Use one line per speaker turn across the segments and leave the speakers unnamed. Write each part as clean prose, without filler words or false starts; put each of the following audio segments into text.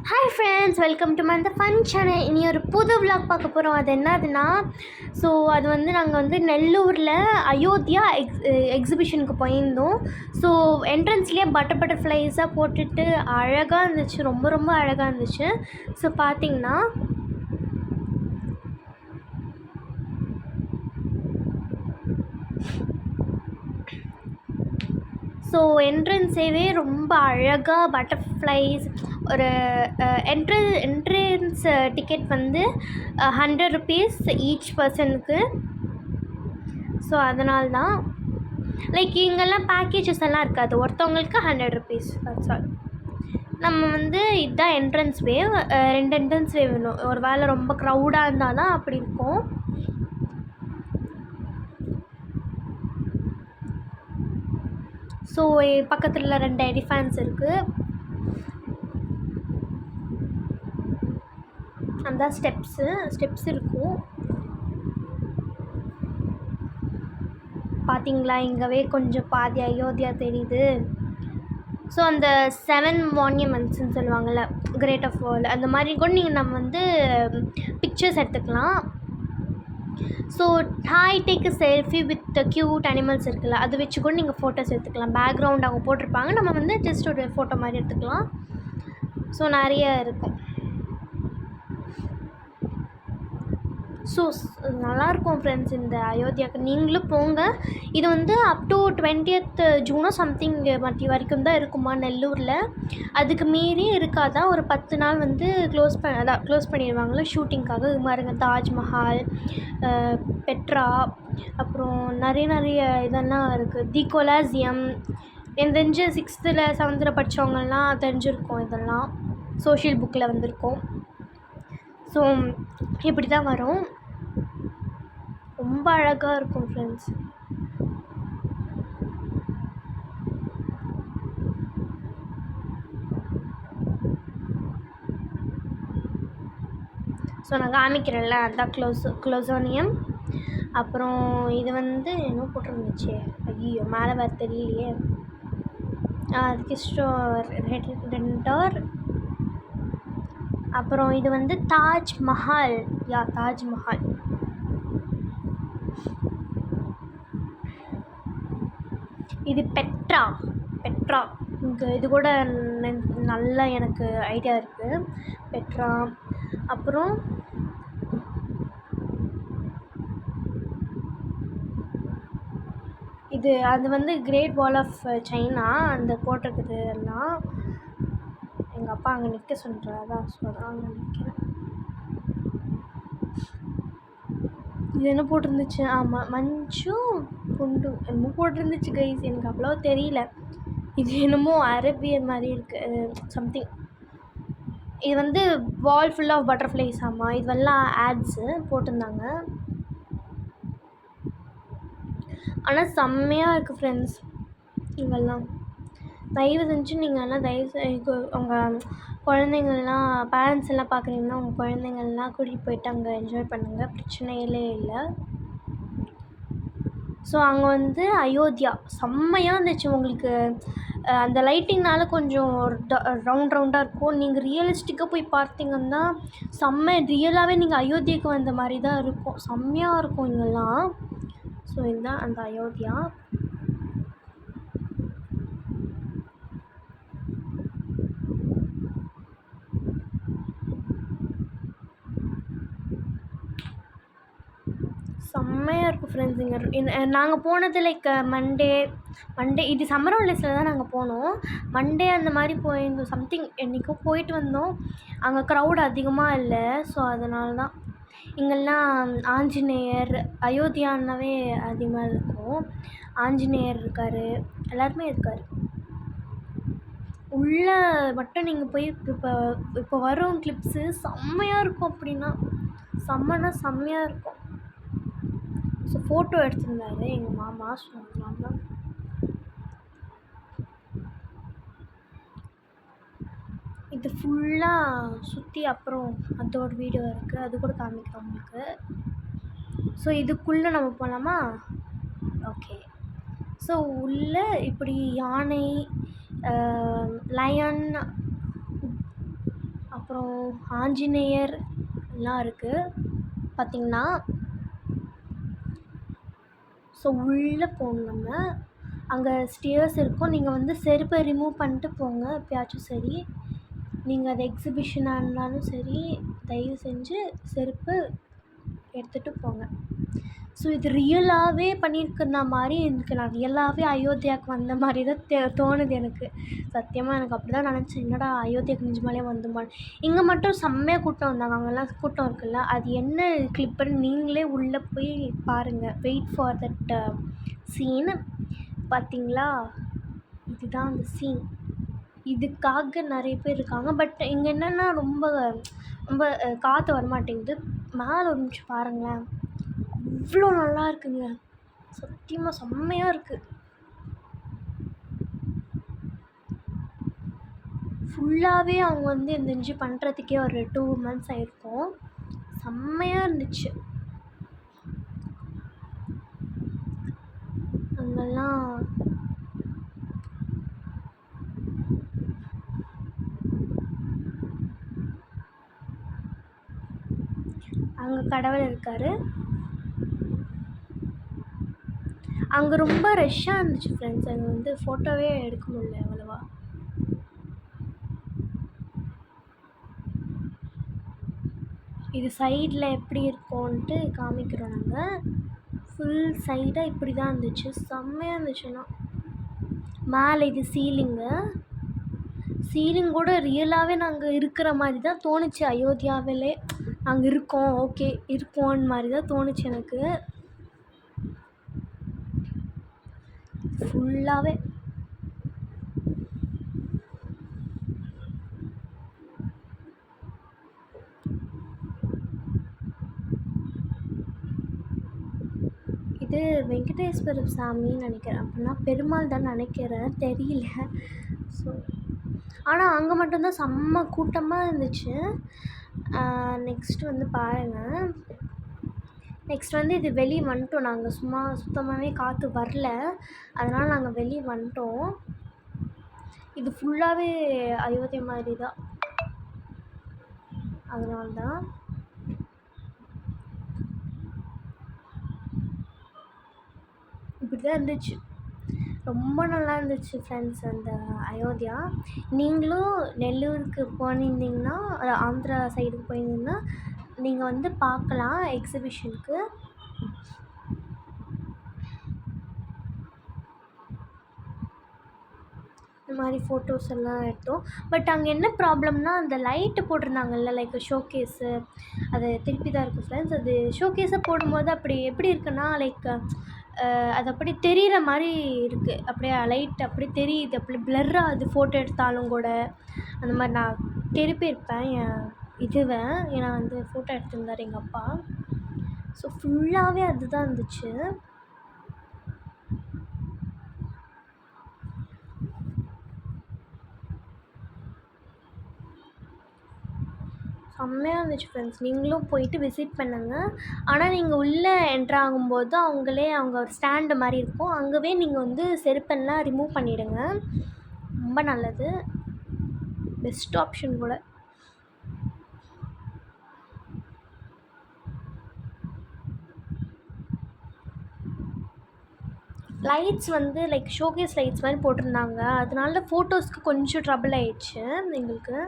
Hi friends, welcome to my fun channel. இனி ஒரு புது விலாக் பார்க்க போகிறோம். அது என்னதுன்னா, அது வந்து நாங்கள் வந்து நெல்லூரில் அயோத்தியா எக்ஸிபிஷனுக்கு போயிருந்தோம். ஸோ என்ட்ரன்ஸ்லேயே பட்டர்ஃப்ளைஸாக போட்டுட்டு அழகாக இருந்துச்சு, ரொம்ப ரொம்ப அழகாக இருந்துச்சு. ஸோ பார்த்திங்கன்னா என்ட்ரன்ஸேவே ரொம்ப அழகாக பட்டர்ஃப்ளைஸ். ஒரு என்ட்ரன்ஸ் டிக்கெட் வந்து 100 rupees ஈச் பர்சனுக்கு. ஸோ அதனால தான் லைக் இங்கெல்லாம் பேக்கேஜஸ் எல்லாம் இருக்காது, ஒருத்தவங்களுக்கு 100 rupees, தட்ஸ் ஆல். நம்ம வந்து இதுதான் என்ட்ரன்ஸ் வேவ். 2 என்ட்ரன்ஸ் வேவ் வேணும். ஒரு வேளை ரொம்ப க்ரௌடாக இருந்தால் தான் அப்படி இருக்கும். ஸோ பக்கத்தில் 2 எலிஃபேண்ட்ஸ் இருக்குது. அந்த ஸ்டெப்ஸ் இருக்கும். பார்த்தீங்களா, இங்கவே கொஞ்சம் பாதி அயோத்தியா தெரியுது. ஸோ அந்த 7 மான்யூமெண்ட்ஸ்ன்னு சொல்லுவாங்கள்ல, கிரேட் ஆஃப் வேர்ல்டு, அந்த மாதிரி கூட நம்ம வந்து பிக்சர்ஸ் எடுத்துக்கலாம். So take selfie with cute animals இருக்குல்ல, அது வச்சு கூட நீங்கள் ஃபோட்டோஸ் எடுத்துக்கலாம். பேக்ரவுண்ட் அவங்க போட்டிருப்பாங்க, நம்ம வந்து ஜஸ்ட் ஒரு ஃபோட்டோ மாதிரி எடுத்துக்கலாம். ஸோ நிறைய இருக்கும். ஸோ நல்லாயிருக்கும் ஃப்ரெண்ட்ஸ் இந்த அயோத்தியாவுக்கு. நீங்களும் போங்க. இது வந்து up to 20th June something வரைக்கும் தான் இருக்குமா நெல்லூரில். அதுக்கு மீறி இருக்காதான். ஒரு 10 நாள் வந்து க்ளோஸ் பண்ணிடுவாங்களே ஷூட்டிங்காக. இது மாதிரிங்க தாஜ்மஹால், பெட்ரா, அப்புறம் நிறைய இதெல்லாம் இருக்குது. தி கொலாசியம். எனக்கு தெரிஞ்சு 6th 7th படித்தவங்கலாம் தெரிஞ்சிருக்கோம். இதெல்லாம் சோஷியல் புக்கில் வந்திருக்கோம். ஸோ இப்படி தான் வரும். ரொம்ப அழகாக இருக்கும் ஃப்ரெண்ட்ஸ். ஸோ நான் காமிக்கிறேன்ல, அதுதான் க்ளோசோனியம். அப்புறம் இது வந்து என்ன போட்டிருந்துச்சு, ஐயோ மேலே வர தெரியலையே. அதுக்கு ரெண்டர். அப்புறம் இது வந்து தாஜ்மஹால். தாஜ்மஹால். இது பெட்ரா. இங்கே இது கூட நல்லா எனக்கு ஐடியா இருக்குது. பெட்ரா. அப்புறம் அது வந்து கிரேட் வால் ஆஃப் சைனா அந்த போட்டிருக்குது எல்லாம். எங்கள் அப்பா அங்கே நிற்க சொல்கிறாரா, ஸோ அதான் அங்கே நிற்கிறேன். இது என்ன போட்டிருந்துச்சு, ஆமாம் மஞ்சு குண்டு என்னமோ போட்டிருந்துச்சு கைஸ், எனக்கு அவ்வளோ தெரியல. இது என்னமோ அரேபியன் மாதிரி இருக்குது சம்திங். இது வந்து வால் ஃபுல் ஆஃப் பட்டர்ஃப்ளைஸ். ஆமாம், இதெல்லாம் ஆட்ஸு போட்டிருந்தாங்க. ஆனால் செம்மையாக இருக்குது ஃப்ரெண்ட்ஸ். இவெல்லாம் தயவு செஞ்சு நீங்கள் எல்லாம் உங்கள் குழந்தைங்கள்லாம் பேரண்ட்ஸ் எல்லாம் பார்க்குறீங்கன்னா உங்கள் குழந்தைங்கள்லாம் கூட்டிகிட்டு போயிட்டு அங்கே என்ஜாய் பண்ணுங்கள், பிரச்சனையிலே இல்லை. ஸோ அங்கே வந்து அயோத்தியா செம்மையாக இருந்துச்சு. உங்களுக்கு அந்த லைட்டிங்னால கொஞ்சம் ரவுண்டாக இருக்கும். நீங்கள் ரியலிஸ்டிக்காக போய் பார்த்தீங்கன்னா ரியலாகவே நீங்கள் அயோத்தியாவுக்கு வந்த மாதிரி தான் இருக்கும். செம்மையாக இருக்கும் இங்கெல்லாம். ஸோ இதுதான் அந்த அயோத்தியா. செம்மையாக இருக்கும் ஃப்ரெண்ட்ஸ். இங்கே நாங்கள் போனது லைக் மண்டே இது சம்மர் ஹாலிடேஸில் தான் நாங்கள் போனோம். மண்டே அந்த மாதிரி போயிருந்தோம். சம்திங் என்றைக்கோ போயிட்டு வந்தோம். அங்கே க்ரௌட் அதிகமாக இல்லை. ஸோ அதனால தான் இங்கெல்லாம் ஆஞ்சநேயர், அயோத்தியானாவே அதிகமாக இருக்கும். ஆஞ்சநேயர் இருக்கார், எல்லாருமே இருக்கார். உள்ளே மட்டும் நீங்கள் போய் இப்போ வரும் கிளிப்ஸு செம்மையாக இருக்கும். அப்படின்னா செம்மையாக இருக்கும். ஸோ ஃபோட்டோ எடுத்திருந்தாரு எங்கள் மாமா. ஸோ அதனால இது ஃபுல்லாக சுற்றி அப்புறம் அதோட வீடியோ இருக்குது, அது கூட காமிக்கிறேன் உங்களுக்கு. ஸோ இதுக்குள்ளே நம்ம போகலாமா? ஓகே. ஸோ உள்ளே இப்படி யானை, லயன், அப்புறம் ஆஞ்சநேயர் எல்லாம் இருக்குது பார்த்திங்கன்னா. ஸோ உள்ளே போகணும் நம்ம. அங்கே ஸ்டேர்ஸ் இருக்கும். நீங்கள் வந்து செருப்பை ரிமூவ் பண்ணிட்டு போங்க எப்பயாச்சும் சரி. நீங்கள் அது எக்ஸிபிஷனாக இருந்தாலும் சரி, தயவு செஞ்சு செருப்பு எடுத்துகிட்டு போங்க. ஸோ இது ரியலாகவே பண்ணியிருக்குற மாதிரி எனக்கு, நான் ரியலாகவே அயோத்தியாவுக்கு வந்த மாதிரி தான் தோணுது எனக்கு. சத்தியமாக எனக்கு அப்படி தான் நினச்சேன். என்னடா அயோத்தியாவுக்கு நிஜமாலே வந்துமா. இங்கே மட்டும் செம்மையாக கூட்டம் வந்தாங்க. அங்கெல்லாம் கூட்டம் இருக்குல்ல, அது என்ன கிளிப்புன்னு நீங்களே உள்ளே போய் பாருங்கள். Wait for that scene. பார்த்தீங்களா, இதுதான் அந்த சீன். இதுக்காக நிறைய பேர் இருக்காங்க. பட் இங்கே என்னென்னா ரொம்ப ரொம்ப காற்று வரமாட்டேங்குது. மேலே ஒரு நிமிஷம் பாருங்களேன், அவ்வளோ நல்லா இருக்குங்க. சத்தியமாக செம்மையாக இருக்குது. ஃபுல்லாகவே அவங்க வந்து இந்த பண்ணுறதுக்கே ஒரு 2 months ஆகிருக்கும். செம்மையாக இருந்துச்சு. அங்கெல்லாம் அங்கே கடவுள் இருக்கார். அங்கே ரொம்ப ரஷ்ஷாக இருந்துச்சு ஃப்ரெண்ட்ஸ். அங்கே வந்து ஃபோட்டோவே எடுக்க முடியல அவ்வளோவா. இது சைடில் எப்படி இருக்கும்ன்ட்டு காமிக்கிறோம் நாங்கள். ஃபுல் சைடாக இப்படி தான் இருந்துச்சு. செம்மையாக இருந்துச்சுன்னா. மேலே இது சீலிங் கூட ரியலாகவே நாங்கள் இருக்கிற மாதிரி தான் தோணுச்சு. அயோத்தியாவிலே நாங்கள் இருக்கோம், ஓகே இருக்கோன்னு மாதிரி தான் தோணுச்சு எனக்கு. ஃபுல்லாகவே இது வெங்கடேஸ்வர சாமின்னு நினைக்கிறேன். அப்படின்னா பெருமாள் தான் நினைக்கிறேன், தெரியல. ஸோ ஆனால் அங்கே மட்டும்தான் செம்ம கூட்டமாக இருந்துச்சு. நெக்ஸ்ட்டு வந்து பாருங்கள். நெக்ஸ்ட் வந்து இது வெளியே வந்துட்டோம். நாங்கள் சுத்தமாகவே காற்று வரல, அதனால் நாங்கள் வெளியே வந்துட்டோம். இது ஃபுல்லாகவே அயோத்தியா மாதிரி தான், அதனால தான். இப்படி தான் இருந்துச்சு. ரொம்ப நல்லா இருந்துச்சு ஃப்ரெண்ட்ஸ் அந்த அயோத்தியா. நீங்களும் நெல்லூருக்கு போனிருந்தீங்கன்னா, ஆந்திரா சைடுக்கு போயிருந்தீங்கன்னா நீங்கள் வந்து பார்க்கலாம் எக்ஸிபிஷனுக்கு. இந்த மாதிரி ஃபோட்டோஸ் எல்லாம் எடுத்தோம். பட் அங்கே என்ன ப்ராப்ளம்னா, அந்த லைட்டு போட்டிருந்தாங்கல்ல, லைக் ஷோகேஸு, அது திருப்பி தான் இருக்குது ஃப்ரெண்ட்ஸ். அது ஷோகேஸை போடும்போது அப்படி எப்படி இருக்குன்னா, லைக் அது அப்படி தெரிகிற மாதிரி இருக்குது. அப்படியே லைட் அப்படி தெரியுது, அப்படி பிளர் ஆகுது ஃபோட்டோ எடுத்தாலும் கூட. அந்த மாதிரி நான் திருப்பியிருப்பேன் என் இதுவை, ஏன்னா வந்து ஃபோட்டோ எடுத்திருந்தார் எங்கள் அப்பா. ஸோ ஃபுல்லாகவே அதுதான் இருந்துச்சு. செம்மையாக இருந்துச்சு ஃப்ரெண்ட்ஸ். நீங்களும் போயிட்டு விசிட் பண்ணுங்கள். ஆனால் நீங்கள் உள்ளே என்ட்ரு ஆகும்போது அவங்க ஒரு ஸ்டாண்டு மாதிரி இருக்கும், அங்கேவே நீங்கள் வந்து செருப்பெல்லாம் ரிமூவ் பண்ணிவிடுங்க. ரொம்ப நல்லது, பெஸ்ட் ஆப்ஷன் கூட. லைட்ஸ் வந்து லைக் ஷோகேஸ் லைட்ஸ் மாதிரி போட்டிருந்தாங்க, அதனால ஃபோட்டோஸ்க்கு கொஞ்சம் ட்ரபிள் ஆயிடுச்சு எங்களுக்கு.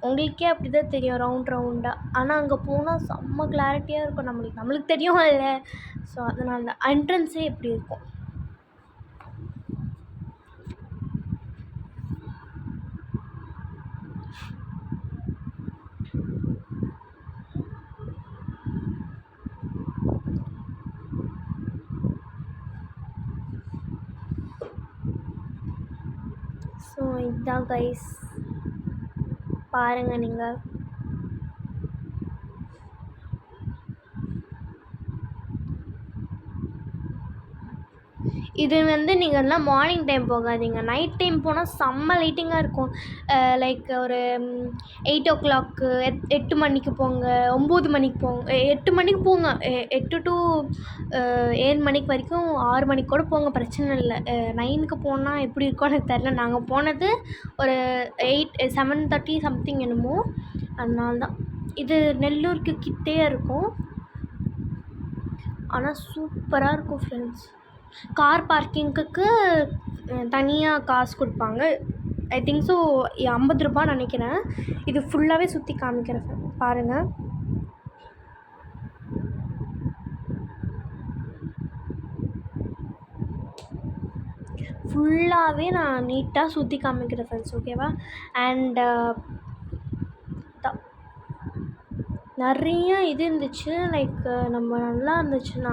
உங்களுக்கே அப்படி தான் தெரியும் ரவுண்டாக. ஆனால் அங்கே போனால் செம்ம கிளாரிட்டியாக இருக்கும். நம்மளுக்கு தெரியும் இல்லை. ஸோ அதனால தான் என்ட்ரன்ஸே எப்படி இருக்கும். ஸோ இதுதான் கைஸ், பாருங்கள் நீங்கள். இது வந்து நீங்கள்லாம் மார்னிங் டைம் போகாதீங்க, நைட் டைம் போனால் செம்ம லைட்டிங்காக இருக்கும். லைக் ஒரு 8 o'clock 8 மணிக்கு போங்க, 9 மணிக்கு போங்க, 8 மணிக்கு போங்க, 8 to 7 மணிக்கு வரைக்கும், 6 மணிக்கு கூட போங்க, பிரச்சனை இல்லை. 9க்கு போனால் எப்படி இருக்கோ எனக்கு தெரில. நாங்கள் போனது ஒரு 7:30 சம்திங் என்னமோ, அதனால தான். இது நெல்லூருக்கு கிட்டே இருக்கும், ஆனால் சூப்பராக இருக்கும் ஃப்ரெண்ட்ஸ். கார் பார்க்கிங்க்கு தனியாக காசு கொடுப்பாங்க. ஐ திங்க் ஸோ 50 ரூபான்னு நினைக்கிறேன். இது ஃபுல்லாகவே சுற்றி காமிக்கிறேன் பாருங்கள். ஃபுல்லாகவே நான் நீட்டாக சுற்றி காமிக்கிறேன் ஃப்ரெண்ட்ஸ், ஓகேவா? அண்ட் நிறைய இது இருந்துச்சு. லைக் நம்ம நல்லா இருந்துச்சுன்னா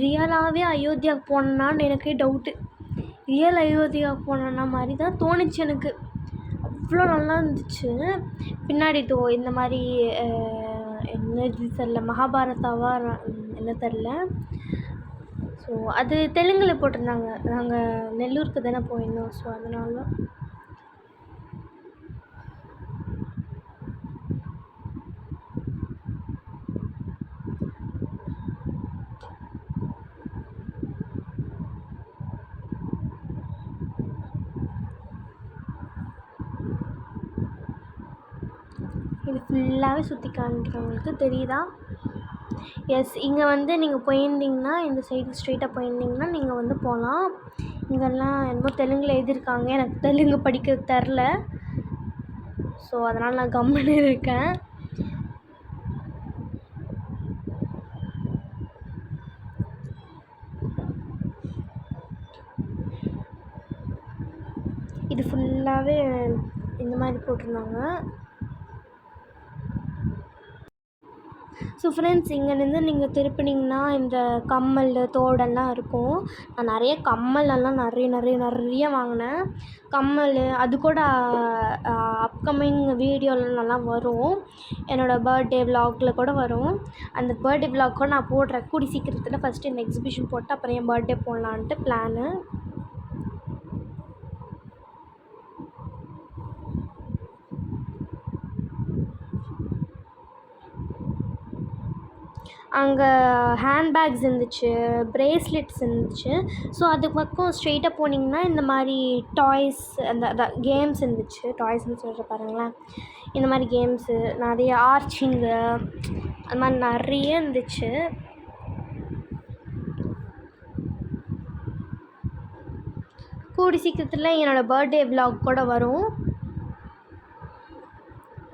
ரியலாகவே அயோத்தியாவுக்கு போனேன்னான்னு எனக்கே டவுட்டு. ரியல் அயோத்தியாவுக்கு போனேன்னா மாதிரி தான் தோணுச்சு எனக்கு. அவ்வளோ நல்லா இருந்துச்சு. பின்னாடி இந்த மாதிரி என்ன இது தெரில, மகாபாரதாவா என்ன தெரில. ஸோ அது தெலுங்கில் போட்டிருந்தாங்க. நாங்கள் நெல்லூருக்கு தானே போயிருந்தோம், ஸோ அதனால தான். இது ஃபுல்லாகவே சுற்றி காமிக்கிறவங்களுக்கு தெரியுதா? எஸ், இங்கே வந்து நீங்கள் போயிருந்தீங்கன்னா, இந்த சைடு ஸ்ட்ரெயிட்டாக போயிருந்தீங்கன்னா நீங்கள் வந்து போகலாம். இங்கெல்லாம் என்னமோ தெலுங்கில் எழுதியிருக்காங்க, எனக்கு தெலுங்கு படிக்க தெரில, ஸோ அதனால் நான் கம்முன்னு இருக்கேன். இது ஃபுல்லாகவே இந்த மாதிரி போட்டிருந்தாங்க. ஸோ ஃப்ரெண்ட்ஸ், இங்கேருந்து நீங்கள் திருப்பினீங்கன்னா இந்த கம்மல் தோடெல்லாம் இருக்கும். நான் நிறைய கம்மலெல்லாம் நிறைய வாங்கினேன். கம்மல் அது கூட அப்கமிங் வீடியோலலாம் வரும். என்னோடய பர்த்டே விலாகில் கூட வரும். அந்த பர்த்டே விலாக் கூட நான் போடுறேன் கூடி சீக்கிரத்தில். ஃபஸ்ட்டு இந்த எக்ஸிபிஷன் போட்டு அப்புறம் என் பர்த்டே போடலான்ட்டு பிளானு. அங்கே ஹேண்ட்பேக்ஸ் இருந்துச்சு, ப்ரேஸ்லெட்ஸ் இருந்துச்சு. ஸோ அது பக்கம் ஸ்ட்ரெயிட்டாக போனீங்கன்னா இந்த மாதிரி டாய்ஸ், அந்த கேம்ஸ் இருந்துச்சு. டாய்ஸ்ன்னு சொல்கிற பாருங்களேன், இந்த மாதிரி கேம்ஸு நிறைய, ஆர்ச்சிங்கு அது மாதிரி நிறைய இருந்துச்சு. கூடி சீக்கிரத்தில் என்னோடய பர்த்டே விலாக் கூட வரும்.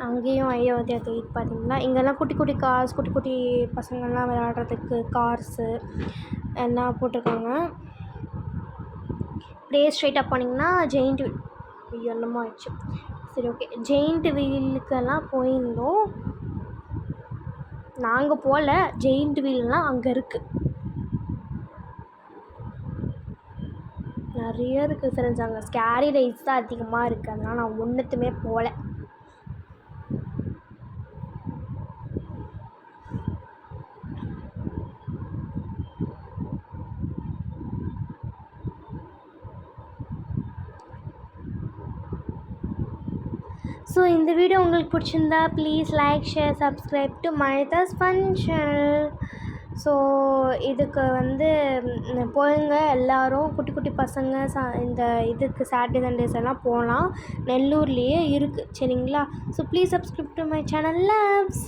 அங்கேயும் அயோத்தியாவுக்கு இது பார்த்தீங்கன்னா இங்கெல்லாம் குட்டி குட்டி கார்ஸ், குட்டி குட்டி பசங்கள்லாம் விளையாடுறதுக்கு கார்ஸு எல்லாம் போட்டிருக்காங்க. அப்படியே ஸ்ட்ரெயிட்டாக போனீங்கன்னா ஜெயிண்ட் வீல், என்னமோ ஆயிடுச்சு, சரி ஓகே, ஜெயிண்ட் வீலுக்கெல்லாம் போயிருந்தோம். நாங்கள் போகல, ஜெயிண்ட் வீல்லாம் அங்கே இருக்குது, நிறைய இருக்குது ஃப்ரெண்ட்ஸ். அங்கே ஸ்கேரி ரைட்ஸ் தான் அதிகமாக இருக்குது, அதனால் நான் ஒன்றுத்துமே போகல. ஸோ இந்த வீடியோ உங்களுக்கு பிடிச்சிருந்தா please like, share, subscribe to மைதாஸ் fun channel. So இதுக்கு வந்து போங்க எல்லோரும், குட்டி குட்டி பசங்க இந்த இதுக்கு சாட்டர்டே சண்டேஸ் எல்லாம் போகலாம், நெல்லூர்லேயே இருக்குது, சரிங்களா? So please subscribe to my channel loves.